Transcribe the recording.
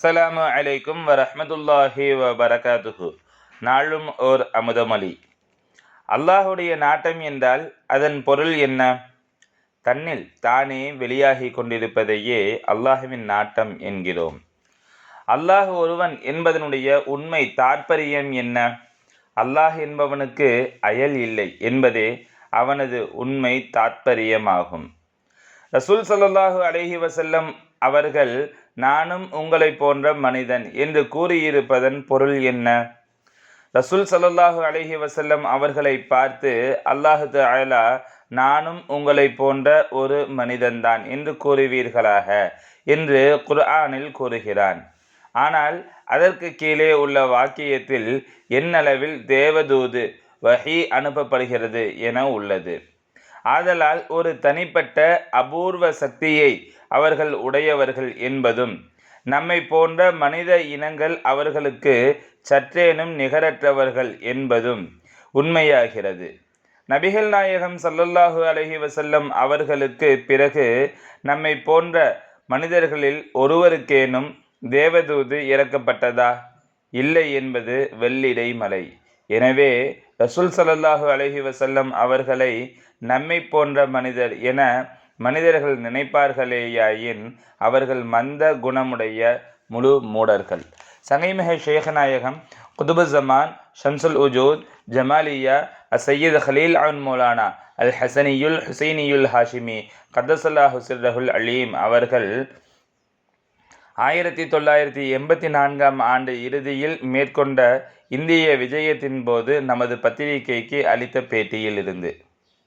அஸ்ஸலாமு அலைக்கும் வரஹ்மத்துல்லாஹி வபரகாத்துஹு. நாளும் ஓர் அமுதமொழி. அல்லாஹுடைய நாட்டம் என்றால் அதன் பொருள் என்ன? தன்னில் தானே வெளியாகி கொண்டிருப்பதையே அல்லாஹுவின் நாட்டம் என்கிறோம். அல்லாஹ் ஒருவன் என்பதனுடைய உண்மை தாற்பயம் என்ன? அல்லாஹ் என்பவனுக்கு அயல் இல்லை என்பதே அவனது உண்மை தாற்பயமாகும். ரசூல் ஸல்லல்லாஹு அலைஹி வஸல்லம் அவர்கள் நானும் உங்களை போன்ற மனிதன் என்று கூறியிருப்பதன் பொருள் என்ன? ரசூல் ஸல்லல்லாஹு அலைஹி வஸல்லம் அவர்களை பார்த்து அல்லாஹ் தஆலா நானும் உங்களை போன்ற ஒரு மனிதன்தான் என்று கூறுவீர்களாக என்று குர்ஆனில் கூறுகிறான். ஆனால் அதற்கு கீழே உள்ள வாக்கியத்தில் என்னளவில் தேவதூது வஹி அனுப்பப்படுகிறது என உள்ளது. ஆதலால் ஒரு தனிப்பட்ட அபூர்வ சக்தியை அவர்கள் உடையவர்கள் என்பதும் நம்மை போன்ற மனித இனங்கள் அவர்களுக்கு சற்றேனும் நிகரற்றவர்கள் என்பதும் உண்மையாகிறது. நபிகள் நாயகம் ஸல்லல்லாஹு அலைஹி வஸல்லம் அவர்களுக்கு பிறகு நம்மை போன்ற மனிதர்களில் ஒருவருக்கேனும் தேவதூது இறக்கப்பட்டதா? இல்லை என்பது வெள்ளிடை மலை. எனவே ரசூல் ஸல்லல்லாஹு அலைஹி வஸல்லம் அவர்களை நம்மை போன்ற மனிதர் என மனிதர்கள் நினைப்பார்களேயாயின் அவர்கள் மந்த குணமுடைய முழு மூடர்கள். சங்கைமிகு ஷேഖநாயகம் குதுபுஸ்ஸமான் ஷம்சுல் உஜூத் ஜமாலியா அசையீத் ஹலீல் அன் மௌலானா அல் ஹசனியுல் ஹுசைனியுல் ஹாஷிமி கத்தஸல்லாஹு சிர்ரஹுல் அலீம் அவர்கள் 1984ஆம் ஆண்டு இறுதியில் மேற்கொண்ட இந்திய விஜயத்தின் போது நமது பத்திரிகைக்கு அளித்த பேட்டியில் இருந்து